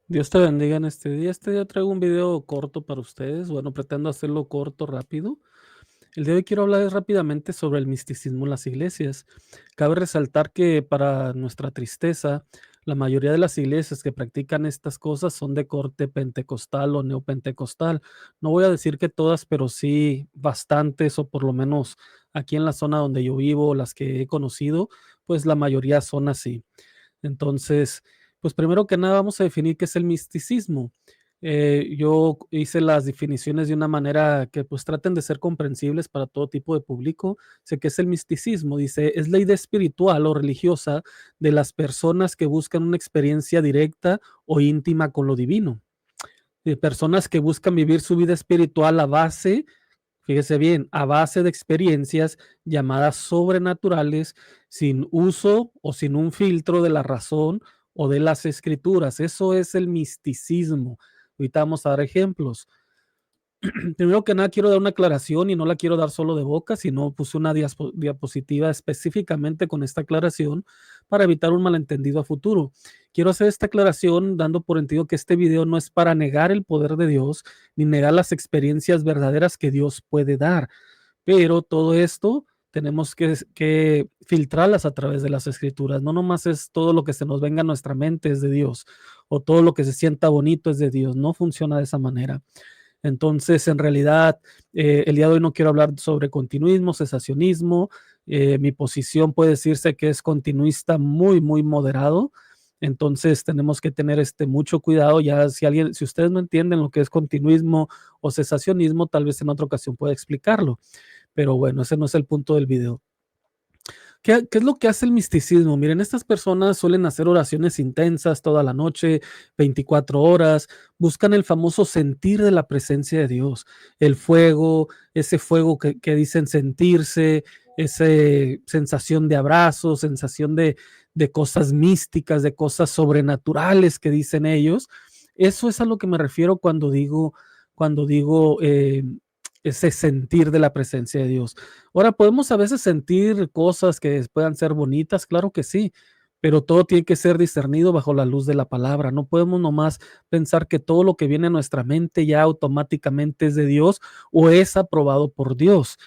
Dios te bendiga en este día. Este día traigo un video corto para ustedes. Bueno, pretendo hacerlo corto, rápido. El día de hoy quiero hablar rápidamente sobre el misticismo en las iglesias. Cabe resaltar que para nuestra tristeza, la mayoría de las iglesias que practican estas cosas son de corte pentecostal o neopentecostal. No voy a decir que todas, pero sí bastantes, o por lo menos aquí en la zona donde yo vivo, las que he conocido, pues la mayoría son así. Entonces, pues primero que nada vamos a definir qué es el misticismo. Yo hice las definiciones de una manera que pues traten de ser comprensibles para todo tipo de público. Sé que es el misticismo, dice, es la idea espiritual o religiosa de las personas que buscan una experiencia directa o íntima con lo divino. De personas que buscan vivir su vida espiritual a base, fíjese bien, a base de experiencias llamadas sobrenaturales, sin uso o sin un filtro de la razón o de las escrituras. Eso es el misticismo. Ahorita vamos a dar ejemplos. Primero que nada, quiero dar una aclaración y no la quiero dar solo de boca, sino puse una diapositiva específicamente con esta aclaración para evitar un malentendido a futuro. Quiero hacer esta aclaración dando por entendido que este video no es para negar el poder de Dios ni negar las experiencias verdaderas que Dios puede dar, pero todo esto tenemos que filtrarlas a través de las escrituras. No nomás es todo lo que se nos venga a nuestra mente es de Dios o todo lo que se sienta bonito es de Dios. No funciona de esa manera. Entonces, en realidad, el día de hoy no quiero hablar sobre continuismo, cesacionismo. Mi posición puede decirse que es continuista muy, muy moderado. Entonces, tenemos que tener mucho cuidado. Ya si ustedes no entienden lo que es continuismo o cesacionismo, tal vez en otra ocasión pueda explicarlo. Pero bueno, ese no es el punto del video. ¿Qué es lo que hace el misticismo? Miren, estas personas suelen hacer oraciones intensas toda la noche, 24 horas, buscan el famoso sentir de la presencia de Dios, el fuego, ese fuego que dicen sentirse, esa sensación de abrazo, sensación de cosas místicas, de cosas sobrenaturales que dicen ellos. Eso es a lo que me refiero cuando digo ese sentir de la presencia de Dios. Ahora, podemos a veces sentir cosas que puedan ser bonitas, claro que sí, pero todo tiene que ser discernido bajo la luz de la palabra. No podemos nomás pensar que todo lo que viene a nuestra mente ya automáticamente es de Dios o es aprobado por Dios.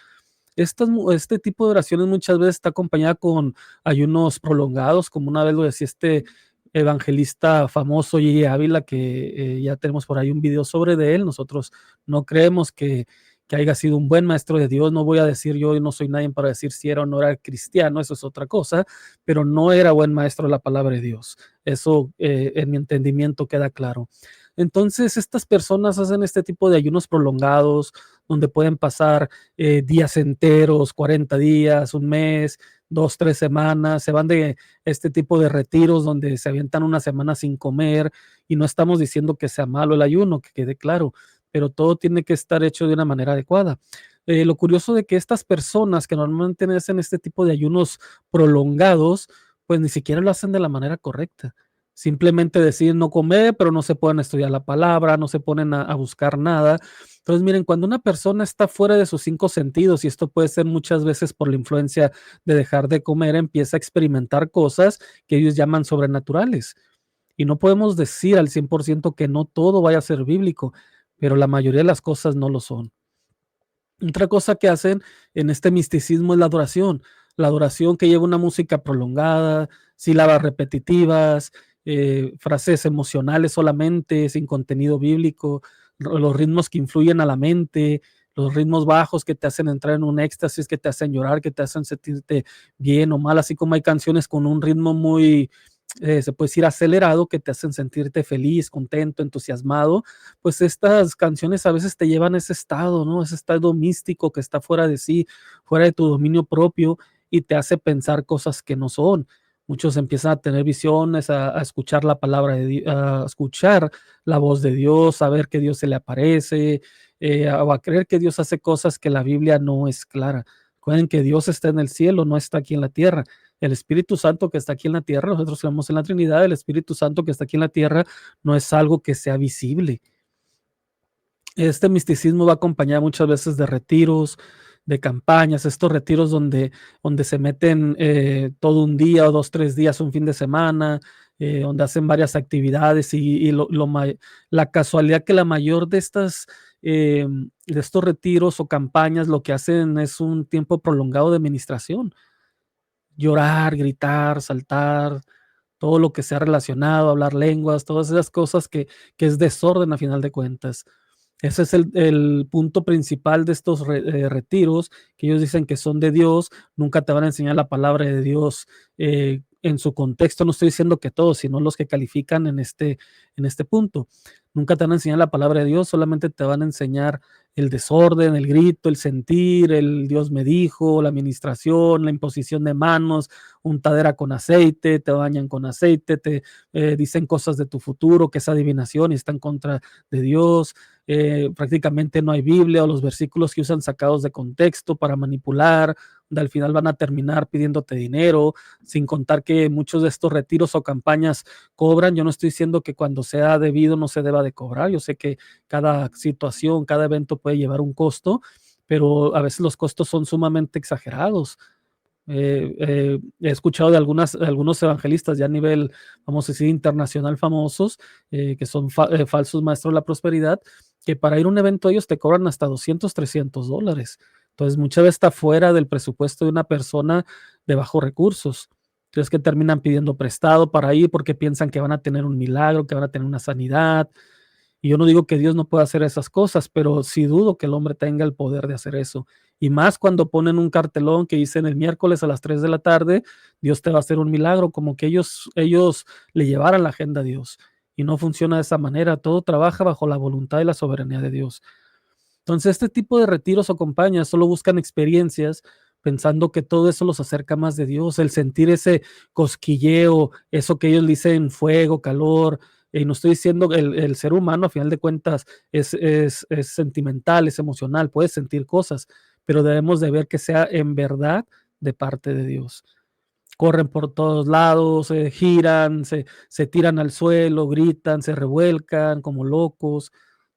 Este tipo de oraciones muchas veces está acompañada con ayunos prolongados, como una vez lo decía este evangelista famoso Gigi Ávila, que ya tenemos por ahí un video sobre de él. Nosotros no creemos que haya sido un buen maestro de Dios. No voy a decir yo no soy nadie para decir si era o no era cristiano, eso es otra cosa, pero no era buen maestro de la palabra de Dios. Eso en mi entendimiento queda claro. Entonces, estas personas hacen este tipo de ayunos prolongados, donde pueden pasar días enteros, 40 días, un mes, 2, 3 semanas, se van de este tipo de retiros donde se avientan una semana sin comer y no estamos diciendo que sea malo el ayuno, que quede claro, pero todo tiene que estar hecho de una manera adecuada. Lo curioso de que estas personas que normalmente hacen este tipo de ayunos prolongados, pues ni siquiera lo hacen de la manera correcta. Simplemente deciden no comer, pero no se pueden estudiar la palabra, no se ponen a buscar nada. Entonces, miren, cuando una persona está fuera de sus 5 sentidos, y esto puede ser muchas veces por la influencia de dejar de comer, empieza a experimentar cosas que ellos llaman sobrenaturales. Y no podemos decir al 100% que no todo vaya a ser bíblico, pero la mayoría de las cosas no lo son. Otra cosa que hacen en este misticismo es la adoración que lleva una música prolongada, sílabas repetitivas, frases emocionales solamente, sin contenido bíblico, los ritmos que influyen a la mente, los ritmos bajos que te hacen entrar en un éxtasis, que te hacen llorar, que te hacen sentirte bien o mal, así como hay canciones con un ritmo muy, se puede decir, acelerado, que te hacen sentirte feliz, contento, entusiasmado. Pues estas canciones a veces te llevan a ese estado, ¿no? Ese estado místico que está fuera de sí, fuera de tu dominio propio y te hace pensar cosas que no son. Muchos empiezan a tener visiones, a escuchar la palabra de Dios, a escuchar la voz de Dios, a ver que Dios se le aparece, a creer que Dios hace cosas que la Biblia no es clara. Recuerden que Dios está en el cielo, no está aquí en la tierra. El Espíritu Santo que está aquí en la tierra, nosotros creemos en la Trinidad, el Espíritu Santo que está aquí en la tierra no es algo que sea visible. Este misticismo va acompañado muchas veces de retiros, de campañas, estos retiros donde se meten todo un día o 2, 3 días, un fin de semana, donde hacen varias actividades y la casualidad que la mayor de estos retiros o campañas lo que hacen es un tiempo prolongado de ministración, llorar, gritar, saltar, todo lo que sea relacionado, hablar lenguas, todas esas cosas que es desorden a final de cuentas. Ese es el punto principal de estos retiros, que ellos dicen que son de Dios, nunca te van a enseñar la palabra de Dios en su contexto. No estoy diciendo que todos, sino los que califican en este punto. Nunca te van a enseñar la palabra de Dios, solamente te van a enseñar el desorden, el grito, el sentir, el Dios me dijo, la administración, la imposición de manos, untadera con aceite, te bañan con aceite, te dicen cosas de tu futuro, que es adivinación y está en contra de Dios. Prácticamente no hay Biblia o los versículos que usan sacados de contexto para manipular, donde al final van a terminar pidiéndote dinero, sin contar que muchos de estos retiros o campañas cobran. Yo no estoy diciendo que cuando sea debido no se deba de cobrar. Yo sé que cada situación, cada evento puede llevar un costo, pero a veces los costos son sumamente exagerados. He escuchado de algunos evangelistas ya a nivel, vamos a decir, internacional famosos, que son falsos maestros de la prosperidad, que para ir a un evento ellos te cobran hasta $200, $300. Entonces, muchas veces está fuera del presupuesto de una persona de bajos recursos. Entonces, que terminan pidiendo prestado para ir porque piensan que van a tener un milagro, que van a tener una sanidad. Y yo no digo que Dios no pueda hacer esas cosas, pero sí dudo que el hombre tenga el poder de hacer eso. Y más cuando ponen un cartelón que dicen el miércoles a las 3 de la tarde, Dios te va a hacer un milagro, como que ellos le llevaran la agenda a Dios. Y no funciona de esa manera, todo trabaja bajo la voluntad y la soberanía de Dios. Entonces, este tipo de retiros o compañías solo buscan experiencias pensando que todo eso los acerca más de Dios, el sentir ese cosquilleo, eso que ellos dicen fuego, calor. Y no estoy diciendo que el ser humano, a final de cuentas, es sentimental, es emocional, puede sentir cosas, pero debemos de ver que sea en verdad de parte de Dios. Corren por todos lados, giran, se tiran al suelo, gritan, se revuelcan como locos.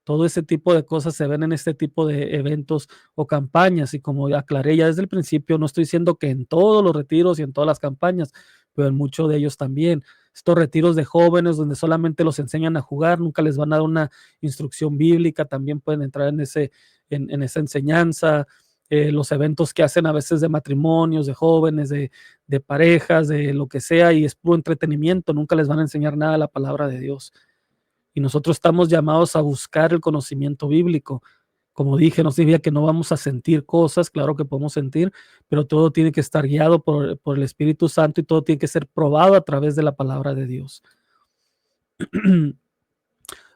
Todo ese tipo de cosas se ven en este tipo de eventos o campañas. Y como aclaré ya desde el principio, no estoy diciendo que en todos los retiros y en todas las campañas, pero en muchos de ellos también. Estos retiros de jóvenes donde solamente los enseñan a jugar, nunca les van a dar una instrucción bíblica, también pueden entrar en esa enseñanza. Los eventos que hacen a veces de matrimonios, de jóvenes, de parejas, de lo que sea, y es puro entretenimiento, nunca les van a enseñar nada de la palabra de Dios. Y nosotros estamos llamados a buscar el conocimiento bíblico. Como dije, no significa que no vamos a sentir cosas, claro que podemos sentir, pero todo tiene que estar guiado por el Espíritu Santo y todo tiene que ser probado a través de la palabra de Dios.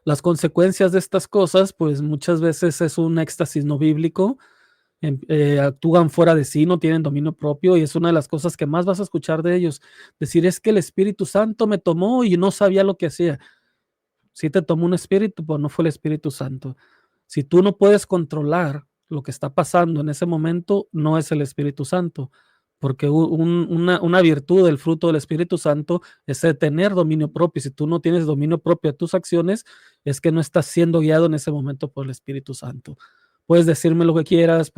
Las consecuencias de estas cosas, pues muchas veces es un éxtasis no bíblico, actúan fuera de sí, no tienen dominio propio y es una de las cosas que más vas a escuchar de ellos. Decir es que el Espíritu Santo me tomó y no sabía lo que hacía. Sí te tomó un espíritu, pero no fue el Espíritu Santo. Si tú no puedes controlar lo que está pasando en ese momento, no es el Espíritu Santo, porque una virtud del fruto del Espíritu Santo es de tener dominio propio. Si tú no tienes dominio propio de tus acciones, es que no estás siendo guiado en ese momento por el Espíritu Santo. Puedes decirme lo que quieras,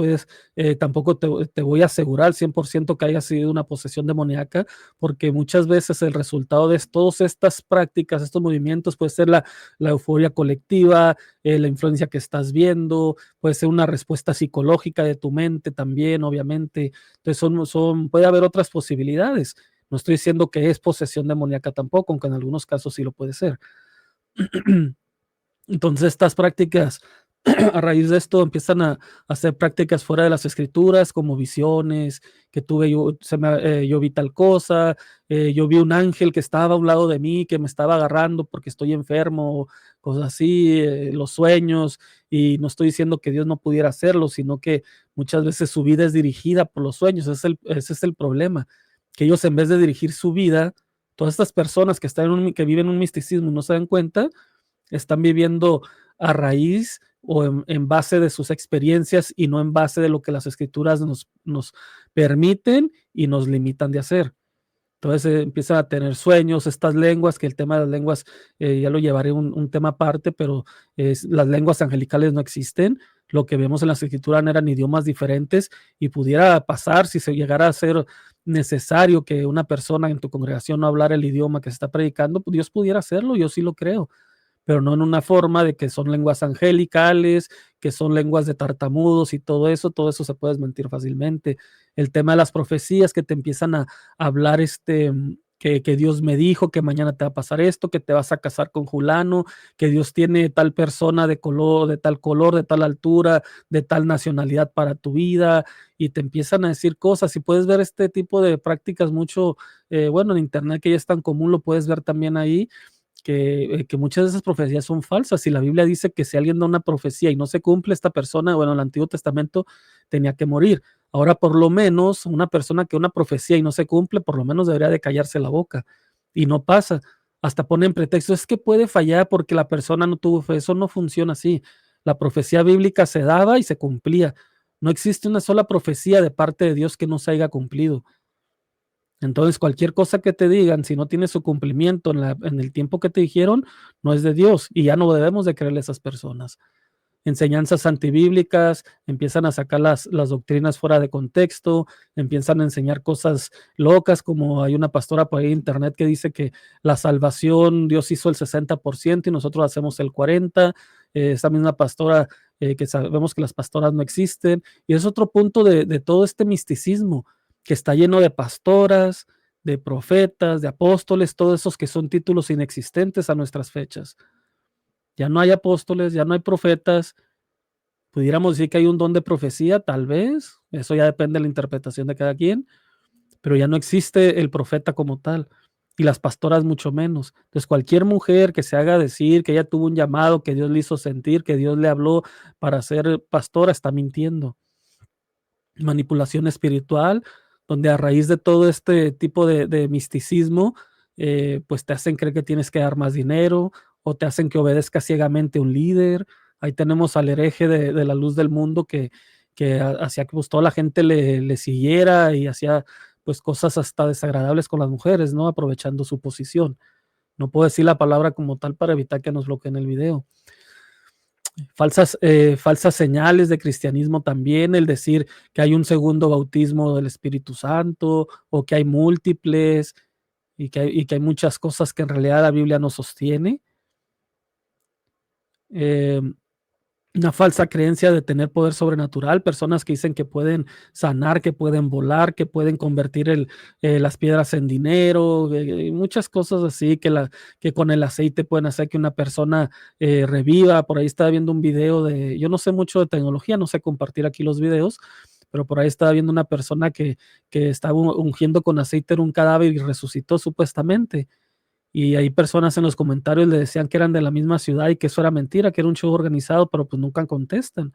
tampoco te voy a asegurar 100% que haya sido una posesión demoníaca, porque muchas veces el resultado de todas estas prácticas, estos movimientos, puede ser la euforia colectiva, la influencia que estás viendo, puede ser una respuesta psicológica de tu mente también, obviamente. Entonces, puede haber otras posibilidades. No estoy diciendo que es posesión demoníaca tampoco, aunque en algunos casos sí lo puede ser. Entonces, estas prácticas, a raíz de esto, empiezan a hacer prácticas fuera de las escrituras, como visiones, que tuve yo vi tal cosa, yo vi un ángel que estaba a un lado de mí, que me estaba agarrando porque estoy enfermo, cosas así, los sueños, y no estoy diciendo que Dios no pudiera hacerlo, sino que muchas veces su vida es dirigida por los sueños. Ese es el problema, que ellos, en vez de dirigir su vida, todas estas personas que viven un misticismo y no se dan cuenta, están viviendo a raíz o en base de sus experiencias y no en base de lo que las escrituras nos permiten y nos limitan de hacer. Entonces empiezan a tener sueños, estas lenguas, que el tema de las lenguas ya lo llevaré un tema aparte, pero las lenguas angelicales no existen. lo que vemos en las escrituras eran idiomas diferentes y pudiera pasar si se llegara a ser necesario que una persona en tu congregación no hablara el idioma que se está predicando, pues Dios pudiera hacerlo, yo sí lo creo, pero no en una forma de que son lenguas angelicales, que son lenguas de tartamudos y todo eso se puede desmentir fácilmente. El tema de las profecías que te empiezan a hablar que Dios me dijo que mañana te va a pasar esto, que te vas a casar con fulano, que Dios tiene tal persona de color, de tal altura, de tal nacionalidad para tu vida, y te empiezan a decir cosas. Y puedes ver este tipo de prácticas mucho, bueno, en internet, que ya es tan común, lo puedes ver también ahí, que muchas de esas profecías son falsas. Y la Biblia dice que si alguien da una profecía y no se cumple, esta persona, bueno, en el Antiguo Testamento tenía que morir. Ahora, por lo menos, una persona que una profecía y no se cumple, por lo menos debería de callarse la boca. Y no pasa. Hasta ponen pretexto, es que puede fallar porque la persona no tuvo fe. Eso no funciona así. La profecía bíblica se daba y se cumplía. No existe una sola profecía de parte de Dios que no se haya cumplido. Entonces, cualquier cosa que te digan, si no tiene su cumplimiento en el tiempo que te dijeron, no es de Dios, y ya no debemos de creerle a esas personas. Enseñanzas antibíblicas, empiezan a sacar las doctrinas fuera de contexto, empiezan a enseñar cosas locas, como hay una pastora por ahí en internet que dice que la salvación Dios hizo el 60% y nosotros hacemos el 40%. Esa misma pastora, que sabemos que las pastoras no existen, y es otro punto de todo este misticismo que está lleno de pastoras, de profetas, de apóstoles, todos esos que son títulos inexistentes a nuestras fechas. Ya no hay apóstoles, ya no hay profetas. Pudiéramos decir que hay un don de profecía, tal vez, eso ya depende de la interpretación de cada quien, pero ya no existe el profeta como tal, y las pastoras mucho menos. Entonces, cualquier mujer que se haga decir que ella tuvo un llamado, que Dios le hizo sentir, que Dios le habló para ser pastora, está mintiendo. Manipulación espiritual, donde a raíz de todo este tipo de misticismo, pues te hacen creer que tienes que dar más dinero o te hacen que obedezca ciegamente a un líder. Ahí tenemos al hereje de la luz del mundo que hacía que pues, toda la gente le siguiera y hacía pues cosas hasta desagradables con las mujeres, ¿no? Aprovechando su posición. No puedo decir la palabra como tal para evitar que nos bloqueen el video. Falsas señales de cristianismo también, el decir que hay un segundo bautismo del Espíritu Santo o que hay múltiples y que hay muchas cosas que en realidad la Biblia no sostiene. Eh, una falsa creencia de tener poder sobrenatural, personas que dicen que pueden sanar, que pueden volar, que pueden convertir las piedras en dinero, muchas cosas así, que con el aceite pueden hacer que una persona reviva. Por ahí estaba viendo un video yo no sé mucho de tecnología, no sé compartir aquí los videos, pero por ahí estaba viendo una persona que estaba ungiendo con aceite en un cadáver y resucitó supuestamente. Y hay personas en los comentarios le decían que eran de la misma ciudad y que eso era mentira, que era un show organizado, pero pues nunca contestan.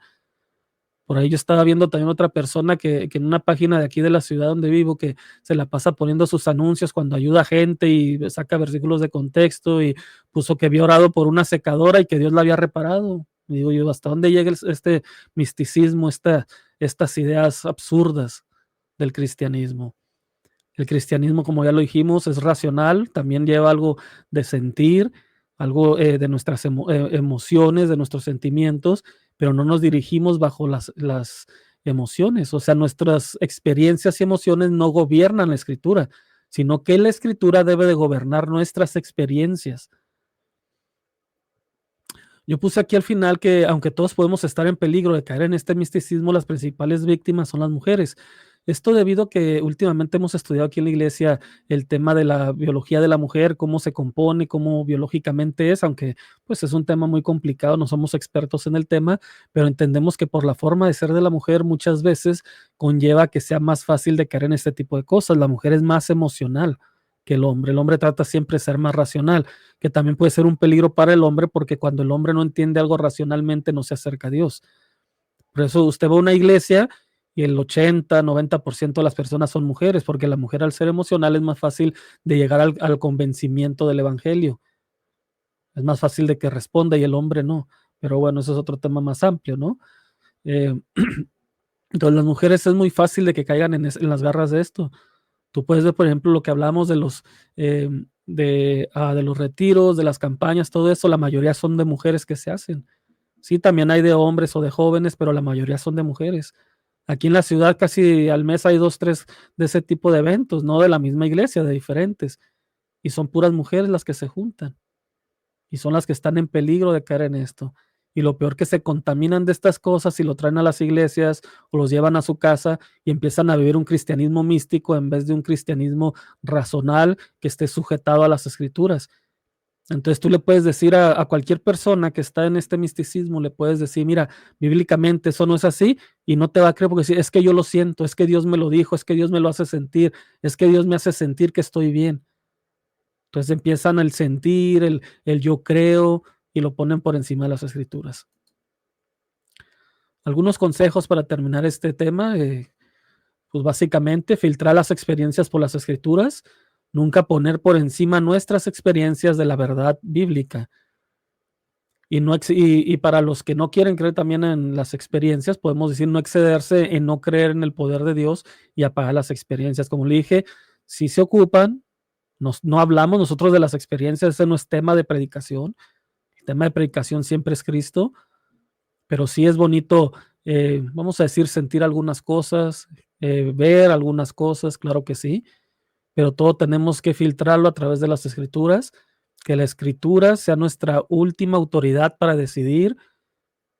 Por ahí yo estaba viendo también otra persona que en una página de aquí de la ciudad donde vivo, que se la pasa poniendo sus anuncios cuando ayuda a gente y saca versículos de contexto, y puso que había orado por una secadora y que Dios la había reparado. Y digo yo, ¿hasta dónde llega este misticismo, estas ideas absurdas del cristianismo? El cristianismo, como ya lo dijimos, es racional, también lleva algo de sentir, algo de nuestras emociones, de nuestros sentimientos, pero no nos dirigimos bajo las emociones. O sea, nuestras experiencias y emociones no gobiernan la escritura, sino que la escritura debe de gobernar nuestras experiencias. Yo puse aquí al final que aunque todos podemos estar en peligro de caer en este misticismo, las principales víctimas son las mujeres. Esto debido a que últimamente hemos estudiado aquí en la iglesia el tema de la biología de la mujer, cómo se compone, cómo biológicamente es, aunque pues es un tema muy complicado, no somos expertos en el tema, pero entendemos que por la forma de ser de la mujer muchas veces conlleva que sea más fácil de caer en este tipo de cosas. La mujer es más emocional que el hombre trata siempre de ser más racional, que también puede ser un peligro para el hombre porque cuando el hombre no entiende algo racionalmente no se acerca a Dios. Por eso usted va a una iglesia y el 80-90% de las personas son mujeres, porque la mujer al ser emocional es más fácil de llegar al convencimiento del evangelio. Es más fácil de que responda y el hombre no. Pero bueno, eso es otro tema más amplio, ¿no? Eh, entonces las mujeres es muy fácil de que caigan en las garras de esto. Tú puedes ver, por ejemplo, lo que hablamos de los retiros, de las campañas, todo eso, la mayoría son de mujeres que se hacen. Sí, también hay de hombres o de jóvenes, pero la mayoría son de mujeres. Aquí en la ciudad casi al mes hay 2, 3 de ese tipo de eventos, no de la misma iglesia, de diferentes, y son puras mujeres las que se juntan, y son las que están en peligro de caer en esto. Y lo peor que se contaminan de estas cosas y lo traen a las iglesias o los llevan a su casa y empiezan a vivir un cristianismo místico en vez de un cristianismo razonal que esté sujetado a las escrituras. Entonces tú le puedes decir a cualquier persona que está en este misticismo, le puedes decir, mira, bíblicamente eso no es así y no te va a creer porque es que yo lo siento, es que Dios me lo dijo, es que Dios me lo hace sentir, es que Dios me hace sentir que estoy bien. Entonces empiezan el sentir, el yo creo y lo ponen por encima de las escrituras. Algunos consejos para terminar este tema, pues básicamente filtrar las experiencias por las escrituras, nunca poner por encima nuestras experiencias de la verdad bíblica. Y para los que no quieren creer también en las experiencias, podemos decir no excederse en no creer en el poder de Dios y apagar las experiencias. Como le dije, si se ocupan, no hablamos nosotros de las experiencias, ese no es tema de predicación. El tema de predicación siempre es Cristo, pero sí es bonito, vamos a decir, sentir algunas cosas, ver algunas cosas, claro que sí, pero todo tenemos que filtrarlo a través de las escrituras, que la escritura sea nuestra última autoridad para decidir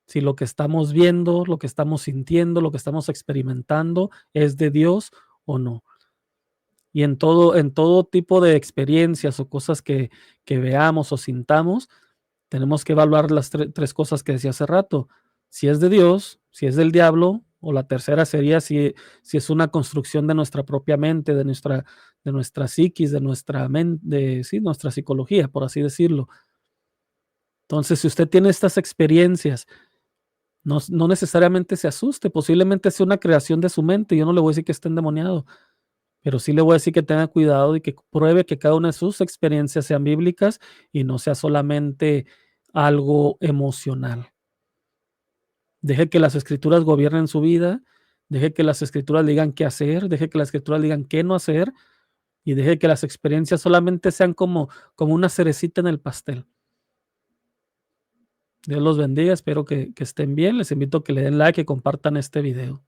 si lo que estamos viendo, lo que estamos sintiendo, lo que estamos experimentando es de Dios o no. Y en todo tipo de experiencias o cosas que veamos o sintamos, tenemos que evaluar las tres cosas que decía hace rato. Si es de Dios, si es del diablo, o la tercera sería si es una construcción de nuestra propia mente, de nuestra psiquis, de nuestra mente, sí, nuestra psicología, por así decirlo. Entonces, si usted tiene estas experiencias, no necesariamente se asuste, posiblemente sea una creación de su mente. Yo no le voy a decir que esté endemoniado, pero sí le voy a decir que tenga cuidado y que pruebe que cada una de sus experiencias sean bíblicas y no sea solamente algo emocional. Deje que las escrituras gobiernen su vida, deje que las escrituras le digan qué hacer, deje que las escrituras le digan qué no hacer y deje que las experiencias solamente sean como una cerecita en el pastel. Dios los bendiga, espero que estén bien. Les invito a que le den like y compartan este video.